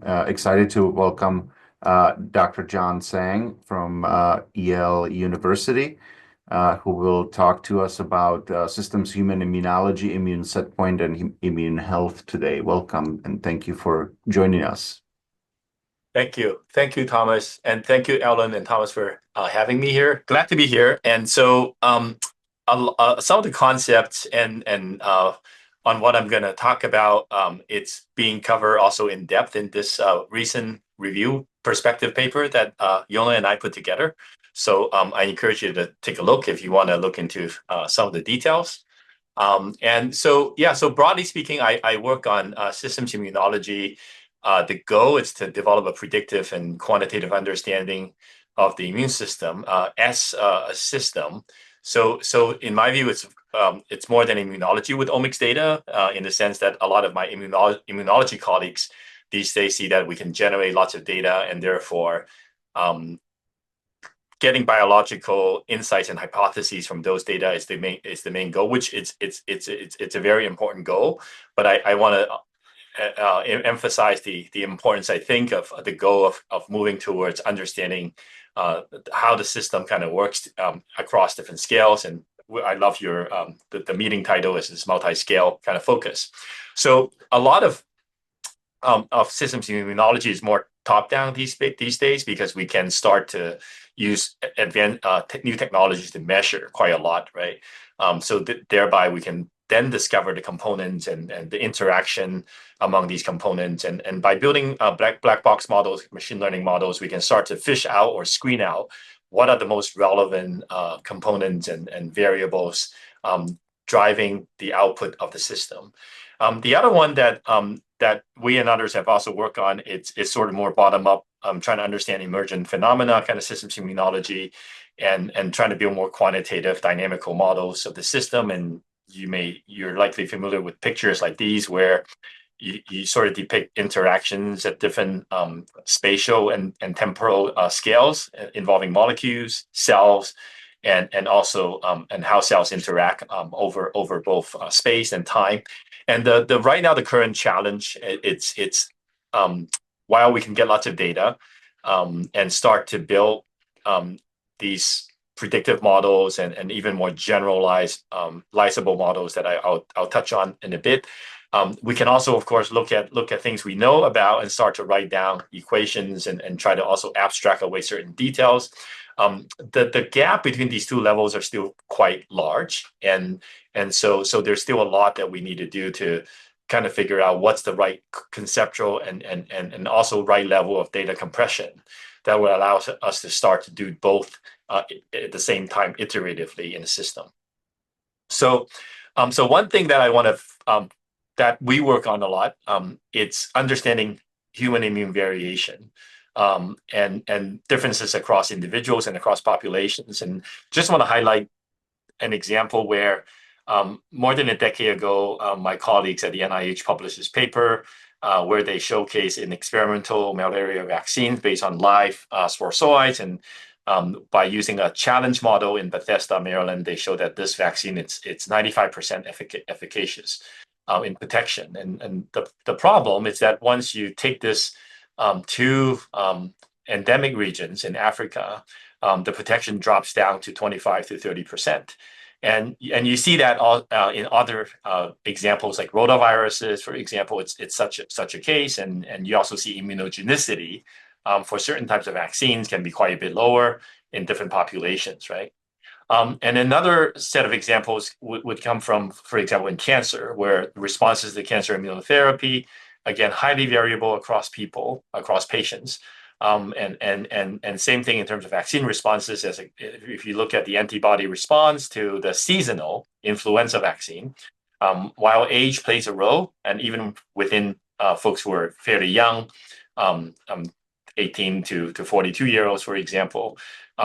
excited to welcome Dr. John Tsang from Yale University, who will talk to us about systems human immunology, immune setpoint, and immune health today. Welcome, and thank you for joining us. Thank you. Thank you, Thomas. And thank you, Ellen and Thomas, for having me here. Glad to be here. And so some of the concepts and on what I'm going to talk about, it's being covered also in depth in this recent review perspective paper that Yona and I put together. So I encourage you to take a look if you want to look into some of the details. So broadly speaking, I work on systems immunology. The goal is to develop a predictive and quantitative understanding of the immune system as a system. So in my view, it's more than immunology with omics data in the sense that a lot of my immunology colleagues these days see that we can generate lots of data and therefore getting biological insights and hypotheses from those data is the main goal, which it's a very important goal. But I want to emphasize the importance, I think, of the goal of moving towards understanding how the system kind of works across different scales. And I love your the meeting title is this multi-scale kind of focus. So a lot of systems immunology is more top-down these days because we can start to use advanced new technologies to measure quite a lot, right? So thereby we can then discover the components and the interaction among these components. And by building black box models, machine learning models, we can start to fish out or screen out what are the most relevant components and variables driving the output of the system. The other one that we and others have also worked on, it's sort of more bottom up, trying to understand emergent phenomena, kind of systems immunology, and trying to build more quantitative dynamical models of the system. And you're likely familiar with pictures like these where you sort of depict interactions at different spatial and temporal scales involving molecules, cells, and also and how cells interact over both space and time. And the right now the current challenge it's while we can get lots of data and start to build these predictive models and even more generalized lysable models that I'll touch on in a bit. We can also, of course, look at things we know about and start to write down equations and try to also abstract away certain details. The gap between these two levels are still quite large, and so there's still a lot that we need to do to kind of figure out what's the right conceptual and also right level of data compression that will allow us to start to do both at the same time iteratively in the system. So one thing that I want to that we work on a lot, it's understanding human immune variation and differences across individuals and across populations. And just want to highlight an example where more than a decade ago, my colleagues at the NIH published this paper where they showcase an experimental malaria vaccine based on live sporozoites. And by using a challenge model in Bethesda, Maryland, they show that this vaccine, it's 95% efficacious in protection. And the problem is that once you take this to endemic regions in Africa, the protection drops down to 25 to 30%. And you see that all in other examples like rotaviruses, for example, it's such a case. And you also see immunogenicity for certain types of vaccines can be quite a bit lower in different populations, right? And another set of examples would come from, for example, in cancer, where responses to cancer immunotherapy, again, highly variable across people, across patients. And same thing in terms of vaccine responses. If you look at the antibody response to the seasonal influenza vaccine, while age plays a role, and even within folks who are fairly young, 18 to 42-year-olds, for example,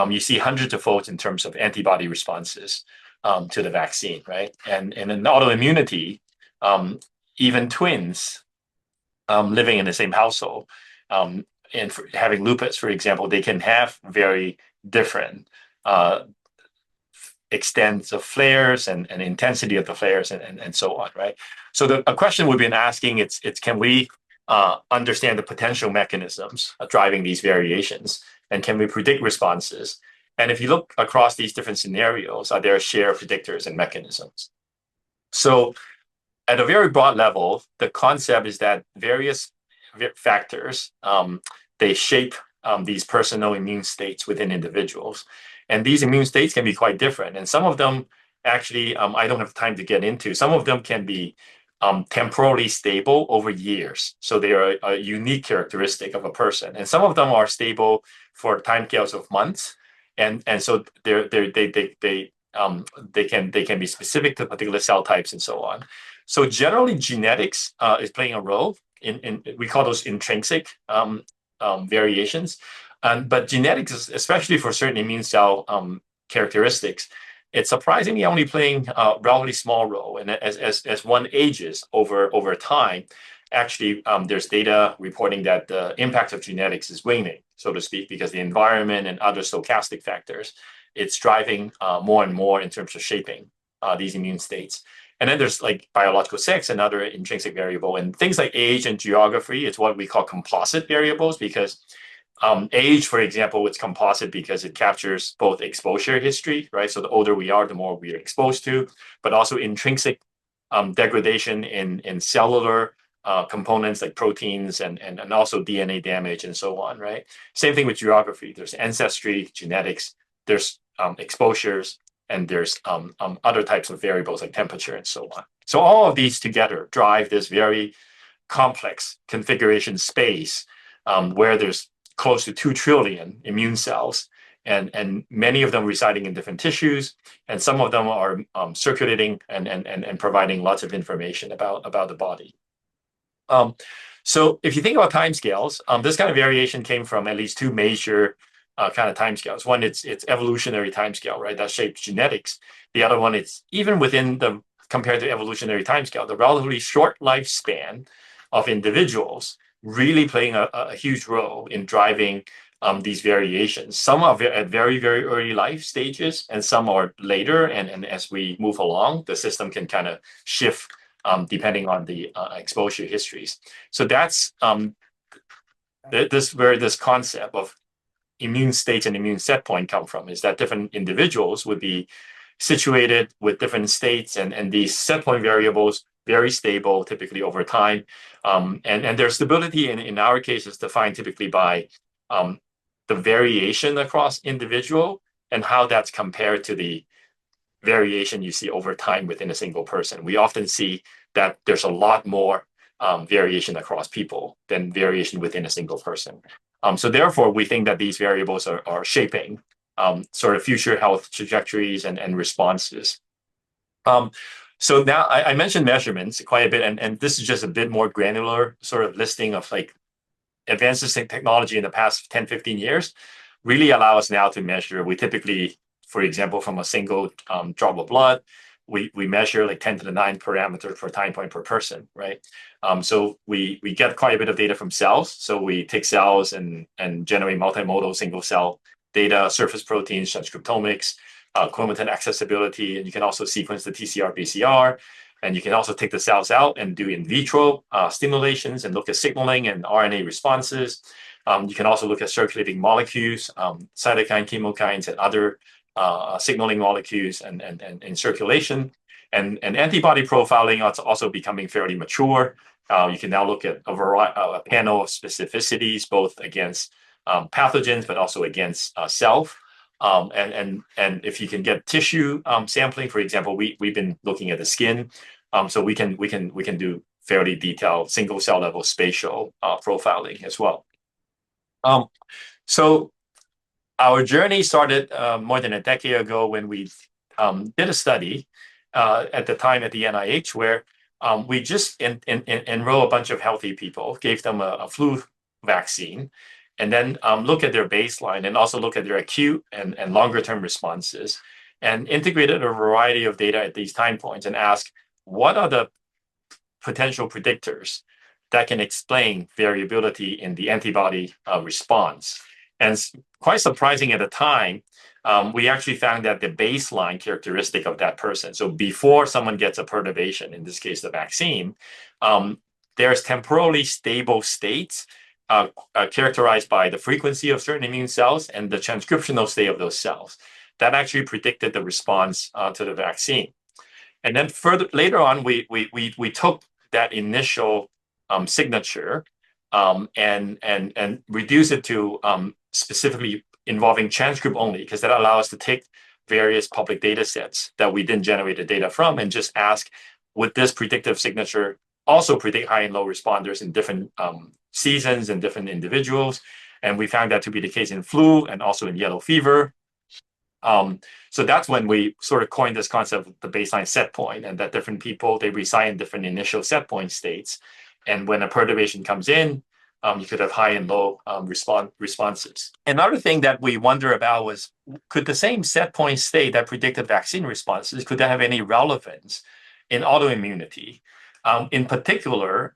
you see hundreds of folds in terms of antibody responses to the vaccine, right? And in autoimmunity, even twins living in the same household and having lupus, for example, they can have very different extents of flares and intensity of the flares and so on, right? So a question we've been asking, it's can we understand the potential mechanisms driving these variations? And can we predict responses? And if you look across these different scenarios, are there shared predictors and mechanisms? So at a very broad level, the concept is that various factors, they shape these personal immune states within individuals. And these immune states can be quite different. And some of them actually, I don't have time to get into, some of them can be temporally stable over years. So they are a unique characteristic of a person. And some of them are stable for timescales of months. And so they can be specific to particular cell types and so on. So generally, genetics is playing a role in we call those intrinsic variations, but genetics, especially for certain immune cell characteristics, it's surprisingly only playing a relatively small role. And as one ages over time, actually, there's data reporting that the impact of genetics is waning, so to speak, because the environment and other stochastic factors, it's driving more and more in terms of shaping these immune states. And then there's like biological sex, another intrinsic variable, and things like age and geography. It's what we call composite variables because age, for example, it's composite because it captures both exposure history, right? So the older we are, the more we are exposed to, but also intrinsic degradation in cellular components like proteins and also DNA damage and so on, right? Same thing with geography. There's ancestry, genetics, there's exposures, and there's other types of variables like temperature and so on. So all of these together drive this very complex configuration space where there's close to 2 trillion immune cells, and many of them residing in different tissues, and some of them are circulating and providing lots of information about the body. So if you think about timescales, this kind of variation came from at least 2 major kind of timescales. One, it's evolutionary timescale, right? That shapes genetics. The other one, it's even within the compared to evolutionary timescale, the relatively short lifespan of individuals really playing a huge role in driving these variations. Some are at very, very early life stages, and some are later. And as we move along, the system can kind of shift depending on the exposure histories. So that's where this concept of immune states and immune set point come from, is that different individuals would be situated with different states, and these set point variables very stable typically over time, and their stability in our case is defined typically by the variation across individual and how that's compared to the variation you see over time within a single person. We often see that there's a lot more variation across people than variation within a single person. So therefore, we think that these variables are shaping sort of future health trajectories and responses. So now I mentioned measurements quite a bit, and this is just a bit more granular sort of listing of like advances in technology in the past 10, 15 years really allow us now to measure. We typically, for example, from a single drop of blood, we measure like 10 to the 9 parameters per time point per person, right? So we get quite a bit of data from cells. So we take cells and generate multimodal single cell data, surface proteins, transcriptomics, chromatin accessibility, and you can also sequence the TCR, BCR, and you can also take the cells out and do in vitro stimulations and look at signaling and RNA responses. You can also look at circulating molecules, cytokine, chemokines, and other signaling molecules and in circulation. And antibody profiling is also becoming fairly mature. You can now look at a panel of specificities, both against pathogens, but also against self. And if you can get tissue sampling, for example, we've been looking at the skin, so we can do fairly detailed single cell level spatial profiling as well. So our journey started more than a decade ago when we did a study at the time at the NIH where we just enroll a bunch of healthy people, gave them a flu vaccine, and then look at their baseline and also look at their acute and longer term responses, and integrated a variety of data at these time points and ask, what are the potential predictors that can explain variability in the antibody response? And quite surprising at the time, we actually found that the baseline characteristic of that person, so before someone gets a perturbation, in this case, the vaccine, there's temporally stable states characterized by the frequency of certain immune cells and the transcriptional state of those cells. That actually predicted the response to the vaccine. And then further later on, we took that initial signature and reduce it to specifically involving transcript only, because that allows us to take various public data sets that we didn't generate the data from and just ask, would this predictive signature also predict high and low responders in different seasons and different individuals? And we found that to be the case in flu and also in yellow fever. So that's when we sort of coined this concept of the baseline set point, and that different people, they reside in different initial set point states. And when a perturbation comes in, you could have high and low responses. Another thing that we wonder about was, could the same set point state that predicted vaccine responses, could that have any relevance in autoimmunity? In particular,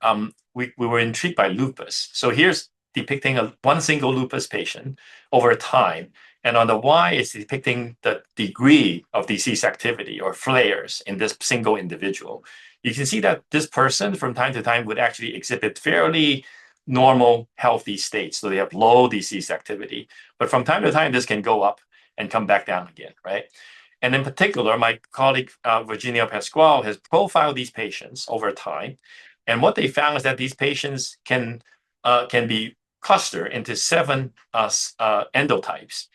we were intrigued by lupus. So here's depicting one single lupus patient over time. And on the Y is depicting the degree of disease activity or flares in this single individual. You can see that this person from time to time would actually exhibit fairly normal, healthy states. So they have low disease activity. But from time to time, this can go up and come back down again, right? And in particular, my colleague, Virginia Pasquale, has profiled these patients over time. And what they found is that these patients can be clustered into 7 endotypes.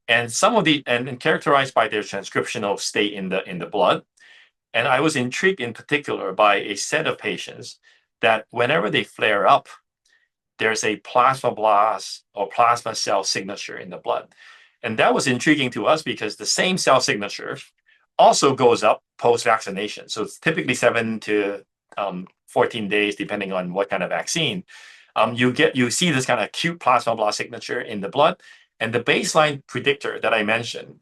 And some of the and characterized by their transcriptional state in the blood. And I was intrigued in particular by a set of patients that whenever they flare up, there's a plasmablast or plasma cell signature in the blood. And that was intriguing to us because the same cell signature also goes up post-vaccination. So it's typically 7 to 14 days, depending on what kind of vaccine. You see this kind of acute plasmablast signature in the blood. And the baseline predictor that I mentioned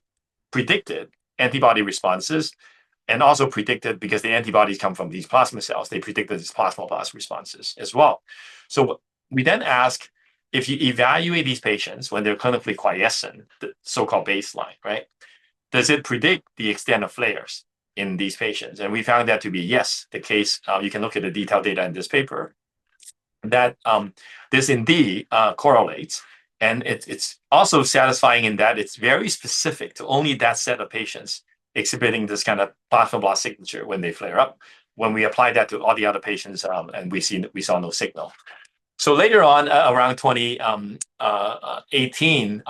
predicted antibody responses, and also predicted, because the antibodies come from these plasma cells, they predicted these plasmablast responses as well. So we then ask, if you evaluate these patients when they're clinically quiescent, the so-called baseline, right? Does it predict the extent of flares in these patients? And we found that to be yes, the case. You can look at the detailed data in this paper, that this indeed correlates. And it's also satisfying in that it's very specific to only that set of patients exhibiting this kind of plasmablast signature when they flare up. When we apply that to all the other patients, and we saw no signal. So later on, around 2018,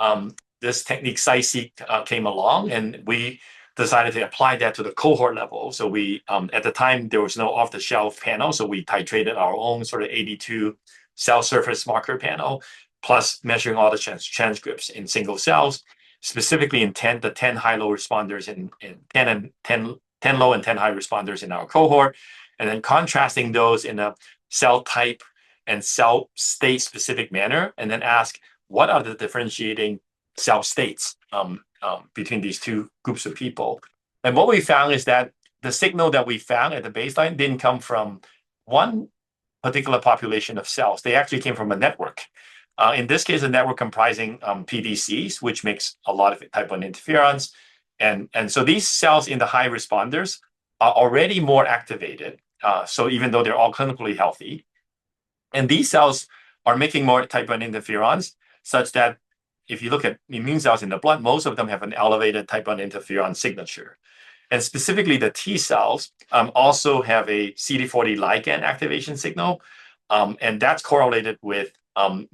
this technique CySeq came along, and we decided to apply that to the cohort level. So we, at the time, there was no off-the-shelf panel, so we titrated our own sort of 82 cell surface marker panel, plus measuring all the transcripts in single cells, specifically in the 10 high-low responders in 10 low and 10 high responders in our cohort, and then contrasting those in a cell type and cell state specific manner, and then ask, what are the differentiating cell states between these two groups of people? And what we found is that the signal that we found at the baseline didn't come from one particular population of cells. They actually came from a network. In this case, a network comprising PDCs, which makes a lot of type 1 interferons. And so these cells in the high responders are already more activated. So even though they're all clinically healthy, and these cells are making more type 1 interferons, such that if you look at immune cells in the blood, most of them have an elevated type 1 interferon signature. And specifically, the T cells also have a CD40 ligand activation signal, and that's correlated with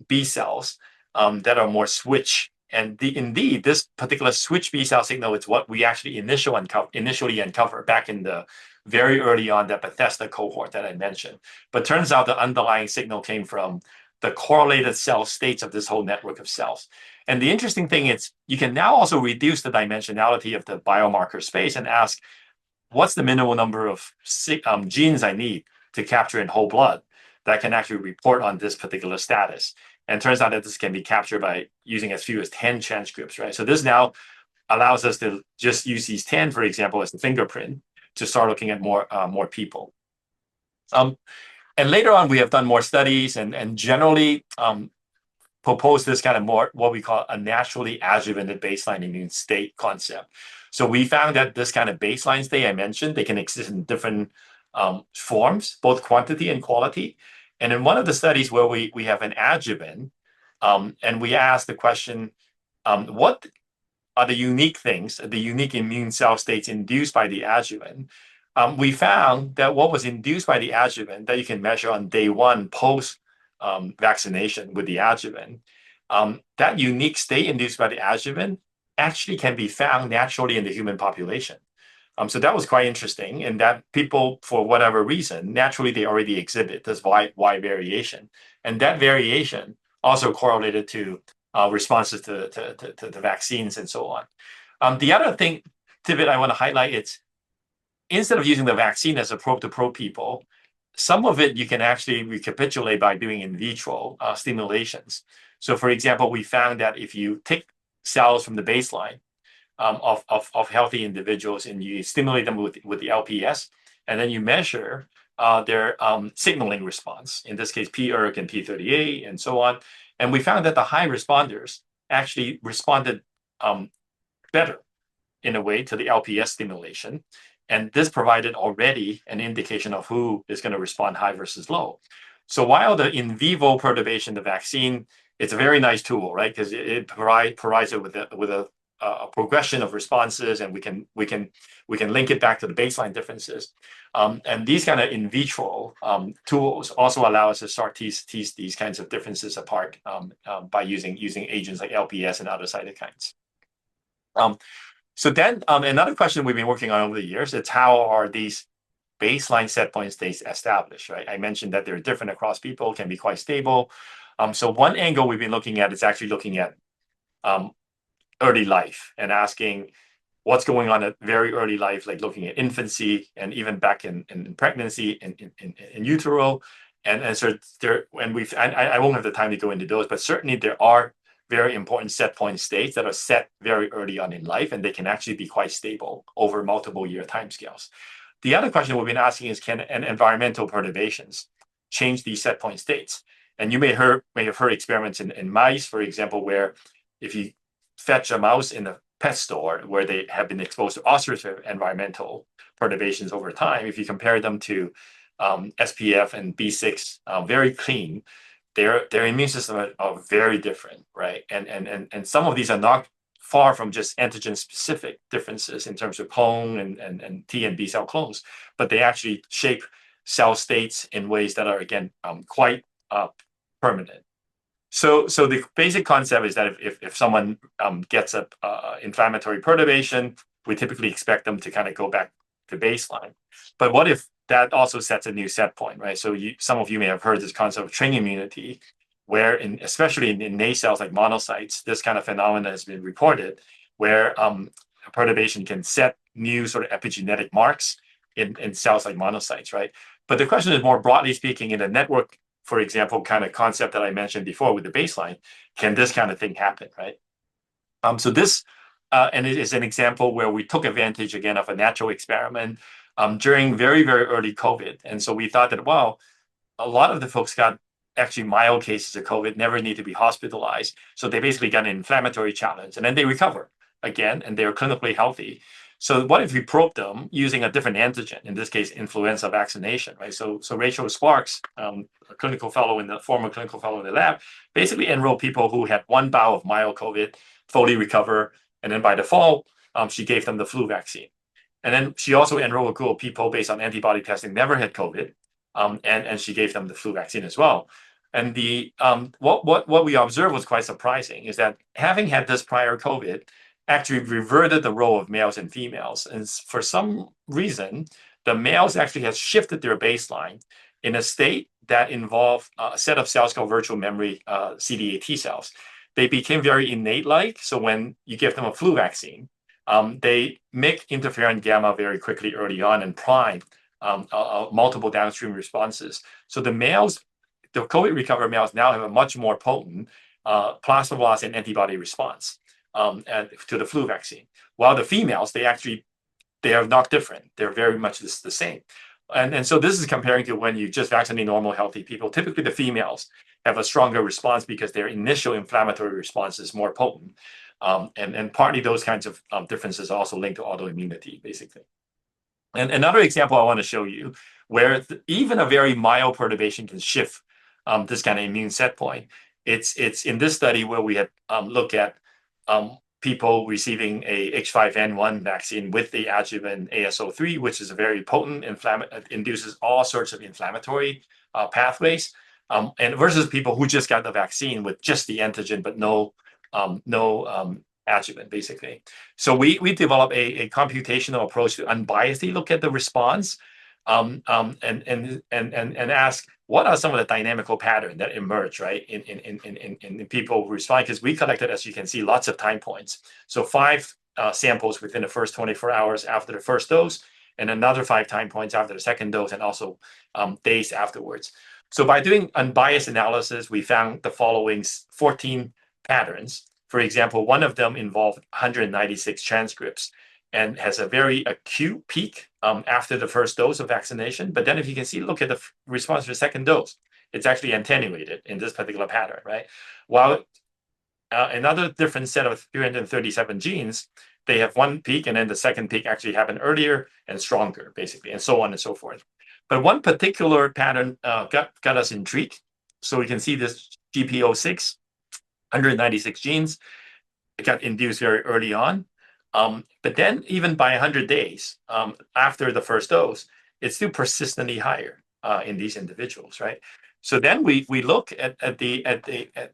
B cells that are more switch. And indeed, this particular switch B cell signal is what we actually initially uncovered back in the very early on that Bethesda cohort that I mentioned. But turns out the underlying signal came from the correlated cell states of this whole network of cells. And the interesting thing is, you can now also reduce the dimensionality of the biomarker space and ask, what's the minimal number of genes I need to capture in whole blood that can actually report on this particular status? And it turns out that this can be captured by using as few as 10 transcripts, right? So this now allows us to just use these 10, for example, as the fingerprint to start looking at more people. And later on, we have done more studies and generally propose this kind of more what we call a naturally adjuvanted baseline immune state concept. So we found that this kind of baseline state I mentioned, they can exist in different forms, both quantity and quality. And in one of the studies where we have an adjuvant, and we ask the question, what are the unique things, the unique immune cell states induced by the adjuvant? We found that what was induced by the adjuvant that you can measure on day one post vaccination with the adjuvant, that unique state induced by the adjuvant actually can be found naturally in the human population. So that was quite interesting, and that people, for whatever reason, naturally they already exhibit this wide variation, and that variation also correlated to responses to the vaccines and so on. The other thing tidbit I want to highlight is instead of using the vaccine as a probe to probe people, some of it you can actually recapitulate by doing in vitro stimulations. So, for example, we found that if you take cells from the baseline of healthy individuals and you stimulate them with the LPS, and then you measure their signaling response, in this case, p-ERK and p38 and so on. And we found that the high responders actually responded better in a way to the LPS stimulation. And this provided already an indication of who is going to respond high versus low. So while the in vivo perturbation, the vaccine, it's a very nice tool, right? Because it provides it with a progression of responses, and we can link it back to the baseline differences. And these kind of in vitro tools also allow us to start tease these kinds of differences apart by using agents like LPS and other cytokines. So then another question we've been working on over the years is how are these baseline set point states established, right? I mentioned that they're different across people, can be quite stable. So one angle we've been looking at is actually looking at early life and asking what's going on at very early life, like looking at infancy and even back in pregnancy, in utero. And so there, and I won't have the time to go into those, but certainly there are very important set point states that are set very early on in life, and they can actually be quite stable over multiple year timescales. The other question we've been asking is, can environmental perturbations change these set point states? And you may have heard experiments in mice, for example, where if you fetch a mouse in a pet store where they have been exposed to oxidative environmental perturbations over time, if you compare them to SPF and B6, very clean, their immune system are very different, right? And some of these are not far from just antigen-specific differences in terms of clone and T and B cell clones, but they actually shape cell states in ways that are, again, quite permanent. So the basic concept is that if someone gets a inflammatory perturbation, we typically expect them to kind of go back to baseline. But what if that also sets a new set point, right? So some of you may have heard this concept of train immunity, where especially in innate cells like monocytes, this kind of phenomenon has been reported, where a perturbation can set new sort of epigenetic marks in cells like monocytes, right? But the question is, more broadly speaking, in a network, for example, kind of concept that I mentioned before with the baseline, can this kind of thing happen, right? So this, and it is an example where we took advantage again of a natural experiment during very, very early COVID. And so we thought that, well, a lot of the folks got actually mild cases of COVID, never need to be hospitalized. So they basically got an inflammatory challenge, and then they recover again, and they're clinically healthy. So what if we probe them using a different antigen, in this case, influenza vaccination, right? So Rachel Sparks, a former clinical fellow in the lab, basically enrolled people who had one bout of mild COVID, fully recover, and then by default, she gave them the flu vaccine. And then she also enrolled a group of people based on antibody testing, never had COVID, and she gave them the flu vaccine as well. And what we observed was quite surprising, is that having had this prior COVID actually reverted the role of males and females. And for some reason, the males actually have shifted their baseline in a state that involved a set of cells called virtual memory CD8 T cells. They became very innate-like. So when you give them a flu vaccine, they make interferon gamma very quickly early on and prime multiple downstream responses. So the COVID recovered males now have a much more potent plasmablast and antibody response to the flu vaccine. While the females, they are not different. They're very much the same. And so this is comparing to when you just vaccinate normal, healthy people. Typically, the females have a stronger response because their initial inflammatory response is more potent. And partly those kinds of differences are also linked to autoimmunity, basically. And another example I want to show you, where even a very mild perturbation can shift this kind of immune set point. It's in this study where we had looked at people receiving a H5N1 vaccine with the adjuvant ASO3, which is a very potent induces all sorts of inflammatory pathways, and versus people who just got the vaccine with just the antigen but no adjuvant, basically. So we developed a computational approach to unbiasedly look at the response, and ask what are some of the dynamical patterns that emerge, right, in people who respond, because we collected, as you can see, lots of time points. So 5 samples within the first 24 hours after the first dose, and another 5 time points after the second dose, and also days afterwards. So by doing unbiased analysis, we found the following 14 patterns. For example, one of them involved 196 transcripts and has a very acute peak after the first dose of vaccination. But then if you can see, look at the response to the second dose, it's actually attenuated in this particular pattern, right? While another different set of 337 genes, they have one peak, and then the second peak actually happened earlier and stronger, basically, and so on and so forth. But one particular pattern got us intrigued. So we can see this GP06, 196 genes, it got induced very early on. But then even by 100 days after the first dose, it's still persistently higher in these individuals, right? So then we look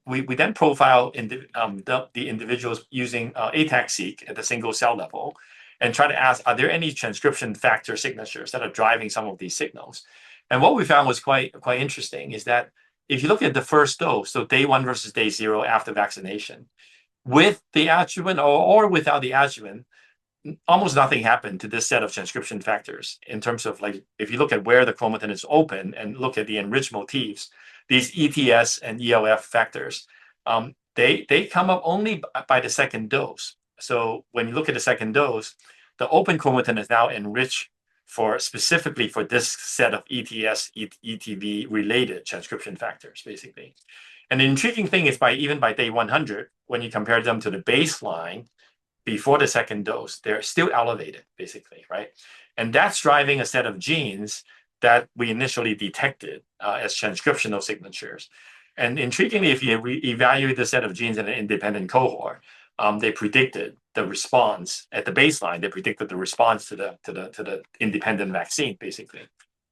we then profile the individuals using ATAC-seq at the single cell level, and try to ask, are there any transcription factor signatures that are driving some of these signals? And what we found was quite interesting, is that if you look at the first dose, so day 1 versus day 0 after vaccination, with the adjuvant or without the adjuvant, almost nothing happened to this set of transcription factors in terms of, like, if you look at where the chromatin is open and look at the enriched motifs, these ETS and ELF factors, they come up only by the second dose. So when you look at the second dose, the open chromatin is now enriched specifically for this set of ETS, ETV related transcription factors, basically. And the intriguing thing is, even by day 100, when you compare them to the baseline before the second dose, they're still elevated, basically, right? And that's driving a set of genes that we initially detected as transcriptional signatures. And intriguingly, if you evaluate the set of genes in an independent cohort, they predicted the response at the baseline. They predicted the response to the independent vaccine, basically.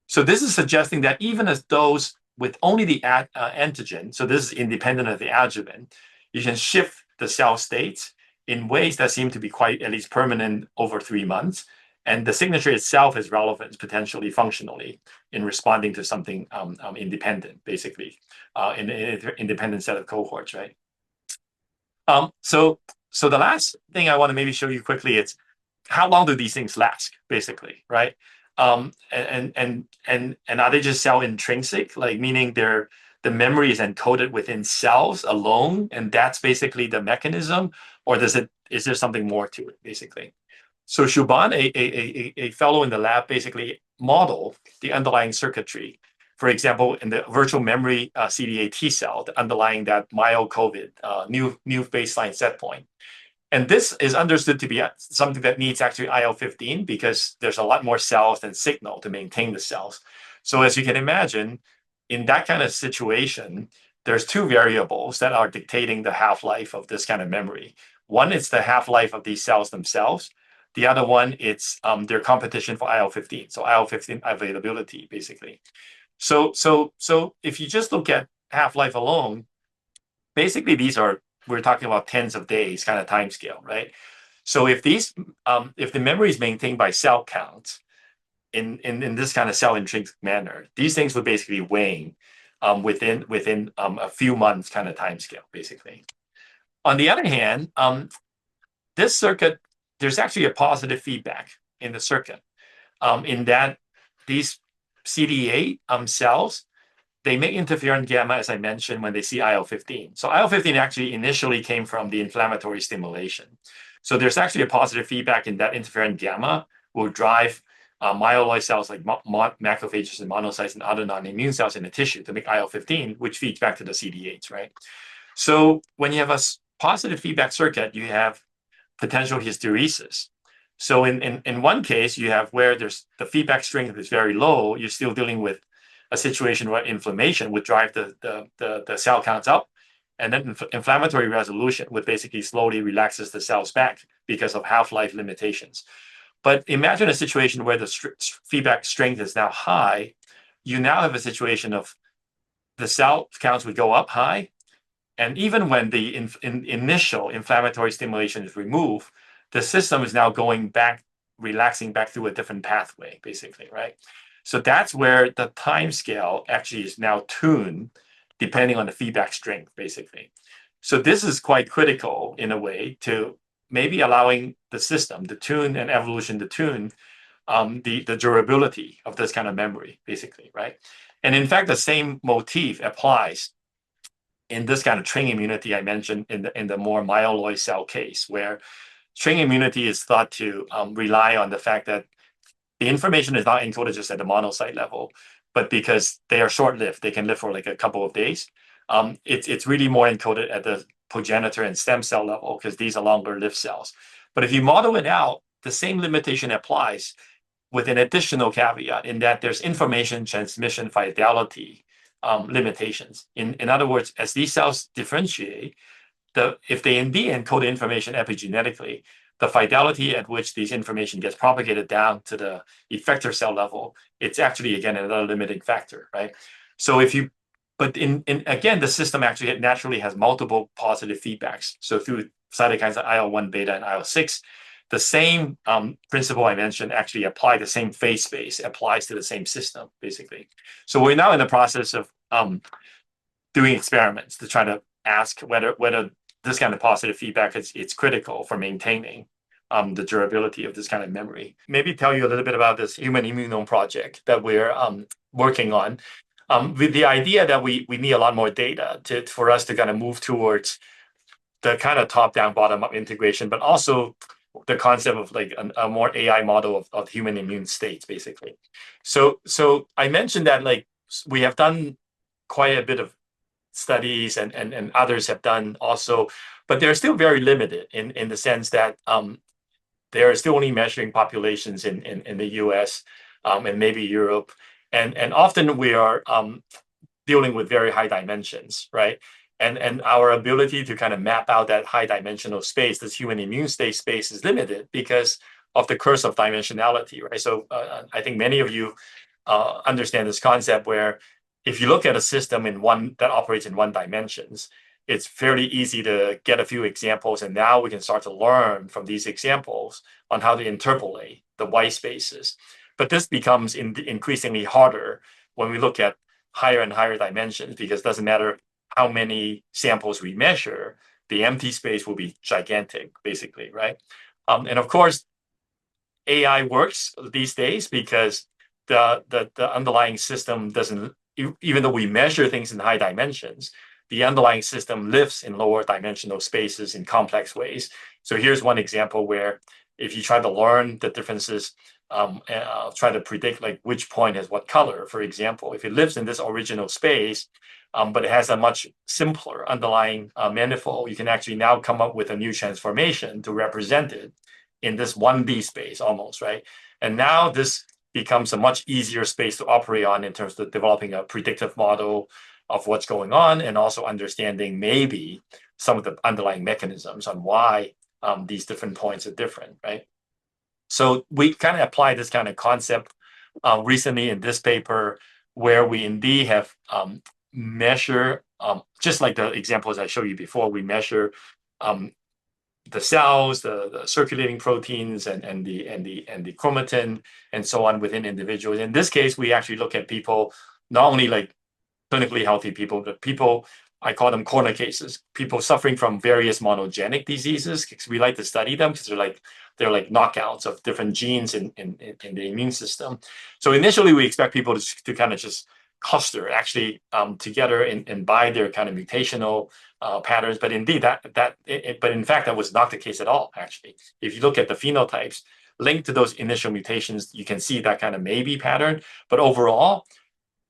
So this is suggesting that even as those with only the antigen, so this is independent of the adjuvant, you can shift the cell states in ways that seem to be quite, at least, permanent over 3 months. And the signature itself is relevant potentially functionally in responding to something independent, basically, in an independent set of cohorts, right? So the last thing I want to maybe show you quickly is how long do these things last, basically, right? And are they just cell intrinsic, like meaning the memory is encoded within cells alone, and that's basically the mechanism, or is there something more to it, basically? So Shuban, a fellow in the lab, basically modeled the underlying circuitry. For example, in the virtual memory CD8 T cell, underlying that mild COVID, new baseline set point. And this is understood to be something that needs actually IL-15, because there's a lot more cells than signal to maintain the cells. So as you can imagine, in that kind of situation, there's 2 variables that are dictating the half-life of this kind of memory. One is the half-life of these cells themselves. The other one, it's their competition for IL-15, so IL-15 availability, basically. So if you just look at half-life alone, basically we're talking about tens of days kind of time scale, right? So if the memory is maintained by cell counts in this kind of cell intrinsic manner, these things would basically wane within a few months kind of time scale, basically. On the other hand, this circuit, there's actually a positive feedback in the circuit, in that these CD8 cells, they make interferon gamma, as I mentioned, when they see IL-15. So IL-15 actually initially came from the inflammatory stimulation. So there's actually a positive feedback in that interferon gamma will drive myeloid cells like macrophages and monocytes and other non-immune cells in the tissue to make IL-15, which feeds back to the CD8s, right? So when you have a positive feedback circuit, you have potential hysteresis. So in one case, you have where there's the feedback strength is very low, you're still dealing with a situation where inflammation would drive the cell counts up, and then inflammatory resolution would basically slowly relaxes the cells back because of half-life limitations. But imagine a situation where the feedback strength is now high. You now have a situation of the cell counts would go up high, and even when the initial inflammatory stimulation is removed, the system is now going back, relaxing back through a different pathway, basically, right? So that's where the time scale actually is now tuned depending on the feedback strength, basically. So this is quite critical in a way to maybe allowing the system to tune and evolution to tune the durability of this kind of memory, basically, right? And in fact, the same motif applies in this kind of training immunity I mentioned in the more myeloid cell case, where training immunity is thought to rely on the fact that the information is not encoded just at the monocyte level, but because they are short-lived, they can live for like a couple of days. It's really more encoded at the progenitor and stem cell level because these are longer-lived cells. But if you model it out, the same limitation applies with an additional caveat in that there's information transmission fidelity limitations. In other words, as these cells differentiate, if they indeed encode information epigenetically, the fidelity at which these information gets propagated down to the effector cell level, it's actually, again, another limiting factor, right? So again, the system actually naturally has multiple positive feedbacks. So through cytokines like IL-1 beta and IL-6, the same principle I mentioned actually apply, the same phase space applies to the same system, basically. So we're now in the process of doing experiments to try to ask whether this kind of positive feedback it's critical for maintaining the durability of this kind of memory. Maybe tell you a little bit about this Human Immunome Project that we're working on, with the idea that we need a lot more data for us to kind of move towards the kind of top-down, bottom-up integration, but also the concept of like a more AI model of human immune states, basically. So I mentioned that like we have done quite a bit of studies and others have done also, but they're still very limited in the sense that they're still only measuring populations in the US and maybe Europe. And often we are dealing with very high dimensions, right? And our ability to kind of map out that high dimensional space, this human immune state space, is limited because of the curse of dimensionality, right? So I think many of you understand this concept where if you look at a system that operates in one dimensions, it's fairly easy to get a few examples, and now we can start to learn from these examples on how to interpolate the white spaces. But this becomes increasingly harder when we look at higher and higher dimensions, because it doesn't matter how many samples we measure, the empty space will be gigantic, basically, right? And of course, AI works these days because the underlying system doesn't, even though we measure things in high dimensions, the underlying system lives in lower dimensional spaces in complex ways. So here's one example where if you try to learn the differences, try to predict like which point has what color, for example, if it lives in this original space, but it has a much simpler underlying manifold, you can actually now come up with a new transformation to represent it in this 1D space almost, right? And now this becomes a much easier space to operate on in terms of developing a predictive model of what's going on, and also understanding maybe some of the underlying mechanisms on why these different points are different, right? So we kind of apply this kind of concept recently in this paper, where we indeed have measure, just like the examples I showed you before, we measure the cells, the circulating proteins, and the chromatin, and so on within individuals. In this case, we actually look at people, not only like clinically healthy people, but people, I call them corner cases, people suffering from various monogenic diseases, because we like to study them because they're like knockouts of different genes in the immune system. So initially, we expect people to kind of just cluster actually together and by their kind of mutational patterns, but indeed but in fact that was not the case at all. Actually, if you look at the phenotypes linked to those initial mutations, you can see that kind of maybe pattern. But overall,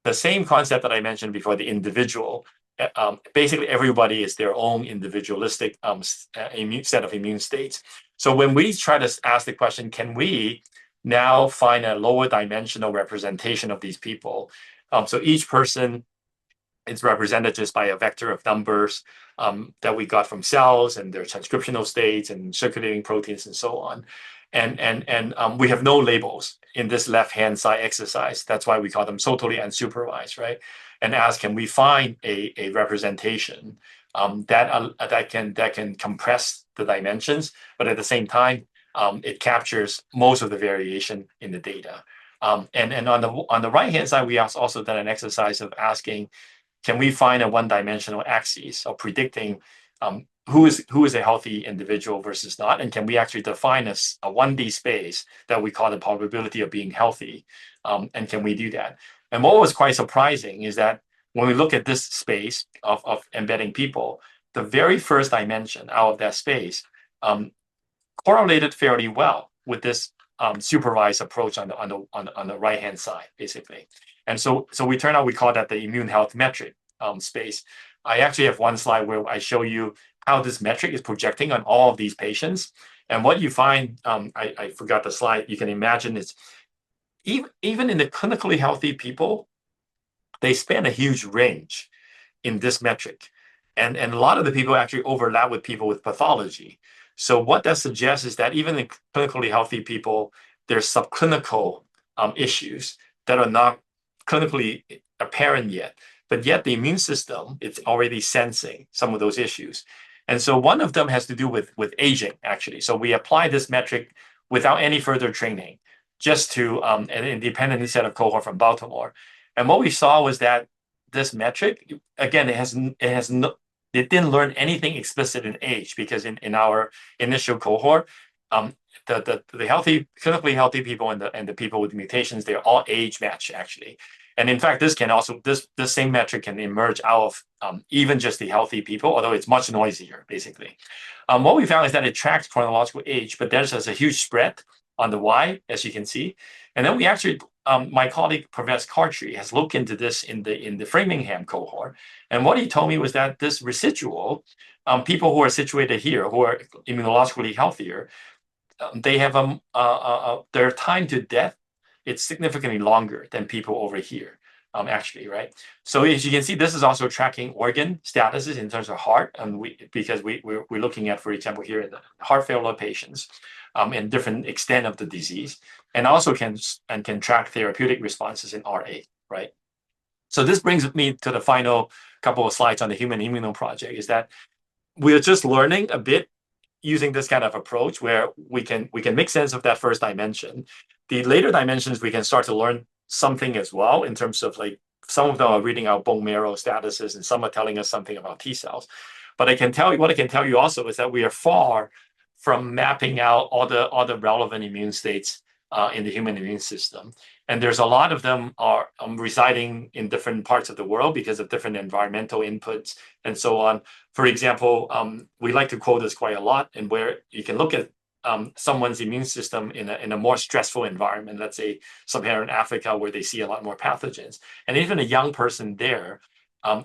the same concept that I mentioned before, the individual, basically everybody is their own individualistic set of immune states. So when we try to ask the question, can we now find a lower dimensional representation of these people? So each person is represented just by a vector of numbers that we got from cells and their transcriptional states and circulating proteins and so on. And we have no labels in this left-hand side exercise. That's why we call them totally unsupervised, right? And ask, can we find a representation that can compress the dimensions, but at the same time, it captures most of the variation in the data. And on the right-hand side, we also done an exercise of asking, can we find a one-dimensional axis of predicting who is a healthy individual versus not, and can we actually define a 1D space that we call the probability of being healthy, and can we do that? And what was quite surprising is that when we look at this space of embedding people, the very first dimension out of that space correlated fairly well with this supervised approach on the right hand side, basically. And so we call that the immune health metric space. I actually have one slide where I show you how this metric is projecting on all of these patients. And what you find, I forgot the slide, you can imagine is even in the clinically healthy people, they span a huge range in this metric. And a lot of the people actually overlap with people with pathology. So what that suggests is that even in clinically healthy people, there's subclinical issues that are not clinically apparent yet, but yet the immune system is already sensing some of those issues. And so one of them has to do with aging, actually. So we apply this metric without any further training, just to an independent set of cohort from Baltimore. And what we saw was that this metric, again, it didn't learn anything explicit in age, because in our initial cohort, the clinically healthy people and the people with mutations, they're all age matched, actually. And in fact, this same metric can emerge out of even just the healthy people, although it's much noisier, basically. What we found is that it tracks chronological age, but there's a huge spread on the Y, as you can see. And then we actually, my colleague, Professor Cartry, has looked into this in the Framingham cohort. And what he told me was that this residual, people who are situated here, who are immunologically healthier, they have their time to death, it's significantly longer than people over here, actually, right? So as you can see, this is also tracking organ statuses in terms of heart, and because we're looking at, for example, here in the heart failure patients, and different extent of the disease, and also can track therapeutic responses in RA, right? So this brings me to the final couple of slides on the Human Immunome Project, is that we're just learning a bit using this kind of approach where we can make sense of that first dimension. The later dimensions, we can start to learn something as well, in terms of, like, some of them are reading out bone marrow statuses and some are telling us something about T cells. But what I can tell you also is that we are far from mapping out all the relevant immune states in the human immune system. And there's a lot of them are residing in different parts of the world because of different environmental inputs and so on. For example, we like to quote this quite a lot, and where you can look at someone's immune system in a more stressful environment, let's say sub-Saharan Africa, where they see a lot more pathogens. And even a young person there,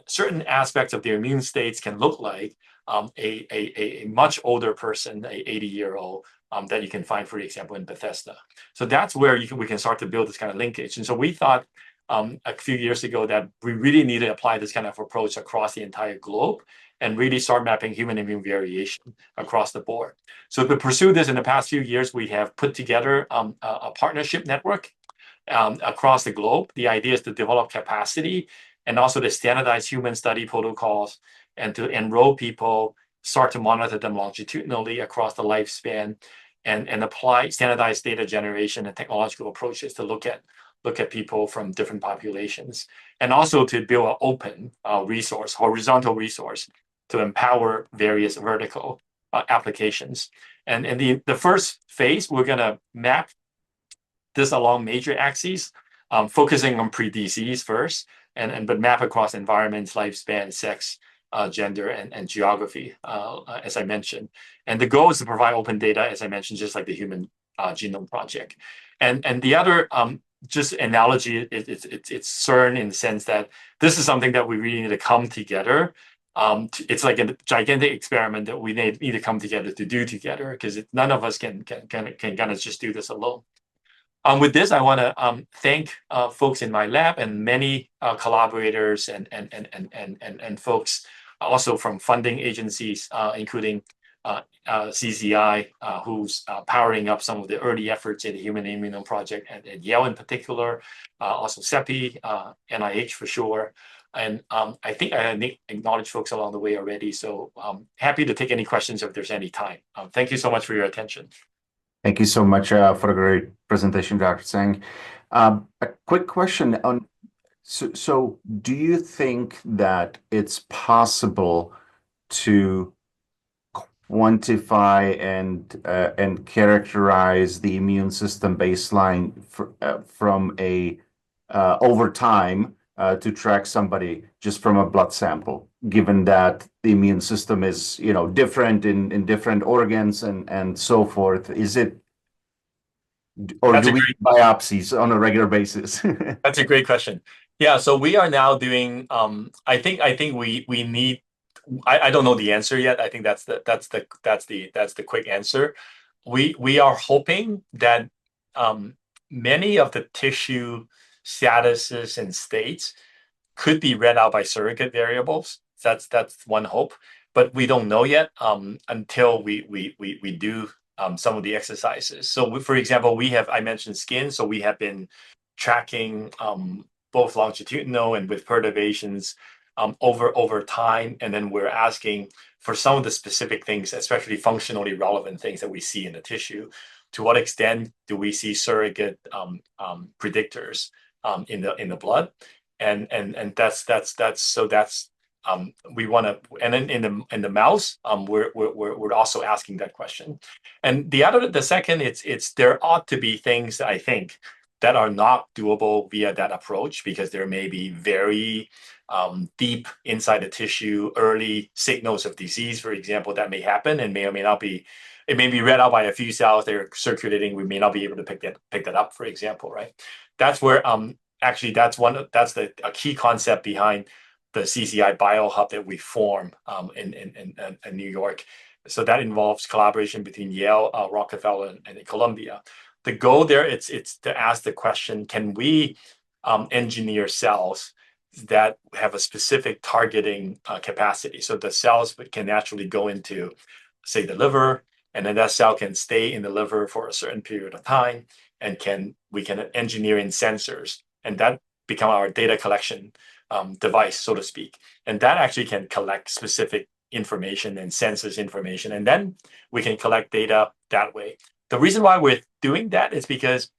certain aspects of their immune states can look like a much older person, a 80-year-old, that you can find, for example, in Bethesda. So that's where we can start to build this kind of linkage. And so we thought a few years ago that we really need to apply this kind of approach across the entire globe and really start mapping human immune variation across the board. So to pursue this, in the past few years, we have put together a partnership network across the globe. The idea is to develop capacity and also to standardize human study protocols and to enroll people, start to monitor them longitudinally across the lifespan, and apply standardized data generation and technological approaches to look at people from different populations, and also to build an open horizontal resource to empower various vertical applications. And in the first phase, we're going to map this along major axes, focusing on pre-disease first, but map across environments, lifespan, sex, gender, and geography, as I mentioned. And the goal is to provide open data, as I mentioned, just like the Human Genome Project. And the other just analogy, it's CERN, in the sense that this is something that we really need to come together. It's like a gigantic experiment that we need to come together to do together, because none of us can kind of just do this alone. With this, I want to thank folks in my lab and many collaborators and folks also from funding agencies, including CZI, who's powering up some of the early efforts in the Human Immunome Project at Yale in particular, also CEPI, NIH for sure. And I think I acknowledged folks along the way already. So happy to take any questions if there's any time. Thank you so much for your attention. Thank you so much for a great presentation, Dr. Tsang. A quick question on, so do you think that it's possible to quantify and characterize the immune system baseline from a over time to track somebody just from a blood sample, given that the immune system is, different in different organs and so forth? Is it, or That's do a we great do biopsies on a regular basis? That's a great question. Yeah, so we are now doing. I think we need. I don't know the answer yet. I think that's the quick answer. We are hoping that many of the tissue statuses and states could be read out by surrogate variables. That's one hope, but we don't know yet until we do some of the exercises. So, for example, I mentioned skin, so we have been tracking both longitudinal and with perturbations over time, and then we're asking for some of the specific things, especially functionally relevant things that we see in the tissue. To what extent do we see surrogate predictors in the blood? And that's we want to, and then in the mouse, we're also asking that question. And the second, it's there ought to be things that I think that are not doable via that approach, because there may be very deep inside the tissue early signals of disease, for example, that may happen and may or may not be. It may be read out by a few cells that are circulating. We may not be able to pick that up, for example, right? That's where actually that's a key concept behind the CCI BioHub that we form in New York. So that involves collaboration between Yale, Rockefeller, and Columbia. The goal there, it's to ask the question: can we engineer cells that have a specific targeting capacity? So the cells can naturally go into, say, the liver, and then that cell can stay in the liver for a certain period of time, and we can engineer in sensors, and that become our data collection device, so to speak. And that actually can collect specific information and census information, and then we can collect data that way. The reason why we're doing that is because,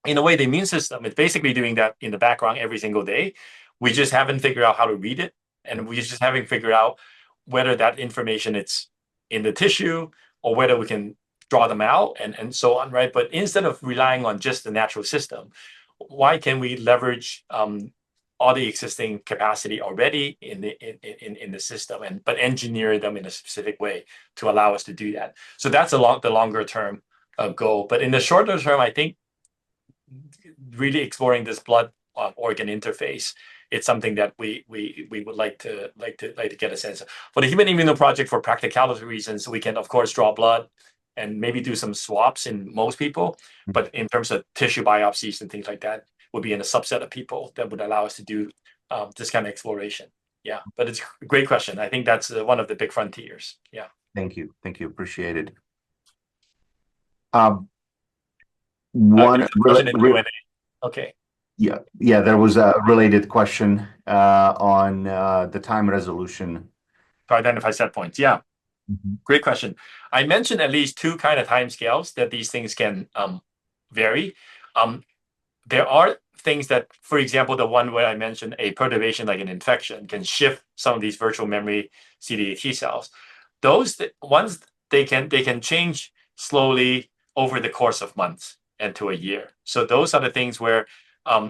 in a way, the immune system is basically doing that in the background every single day. We just haven't figured out how to read it, and we just haven't figured out whether that information it's in the tissue or whether we can draw them out and so on, right? But instead of relying on just the natural system, why can we leverage all the existing capacity already in the system, but engineer them in a specific way to allow us to do that? So that's the longer term goal. But in the shorter term, I think really exploring this blood organ interface, it's something that we would like to get a sense of. For the Human Immunome Project, for practicality reasons, we can of course draw blood and maybe do some swaps in most people, but in terms of tissue biopsies and things like that, would be in a subset of people that would allow us to do this kind of exploration. Yeah, but it's a great question. I think that's one of the big frontiers. Yeah. Thank you. Appreciate it. One question in Q&A. Okay. Yeah, there was a related question on the time resolution to identify set points. Yeah. Great question. I mentioned at least two kind of time scales that these things can vary. There are things that, for example, the one where I mentioned a perturbation like an infection can shift some of these virtual memory CD8 T cells. Those ones, they can change slowly over the course of months and to a year. So those are the things where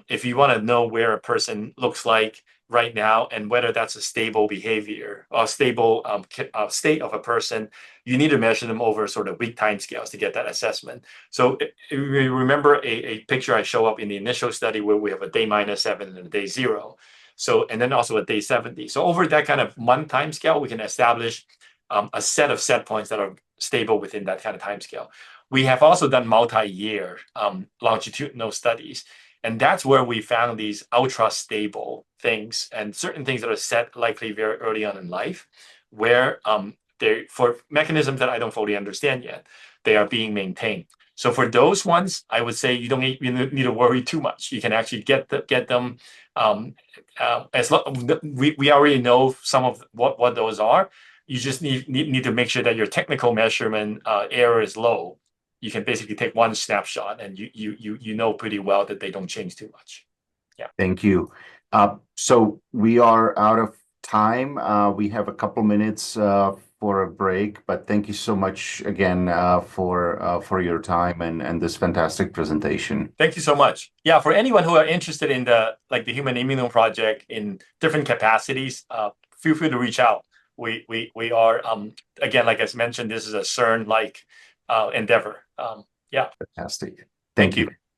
if you want to know where a person looks like right now and whether that's a stable behavior or stable state of a person, you need to measure them over sort of week time scales to get that assessment. So remember a picture I show up in the initial study where we have a day -7 and a day 0. So, and then also a day 70. So over that kind of month time scale, we can establish a set of set points that are stable within that kind of time scale. We have also done multi-year longitudinal studies. And that's where we found these ultra stable things and certain things that are set likely very early on in life, where they, for mechanisms that I don't fully understand yet, they are being maintained. So for those ones, I would say you don't need to worry too much. You can actually get them. As we already know some of what those are. You just need to make sure that your technical measurement error is low. You can basically take one snapshot and you know pretty well that they don't change too much. Yeah. Thank you. So we are out of time. We have a couple minutes for a break, but thank you so much again for your time and this fantastic presentation. Thank you so much. Yeah, for anyone who are interested in the Human Immunome Project in different capacities, feel free to reach out. We are again, like I mentioned, this is a CERN-like endeavor. Yeah. Fantastic. Thank you.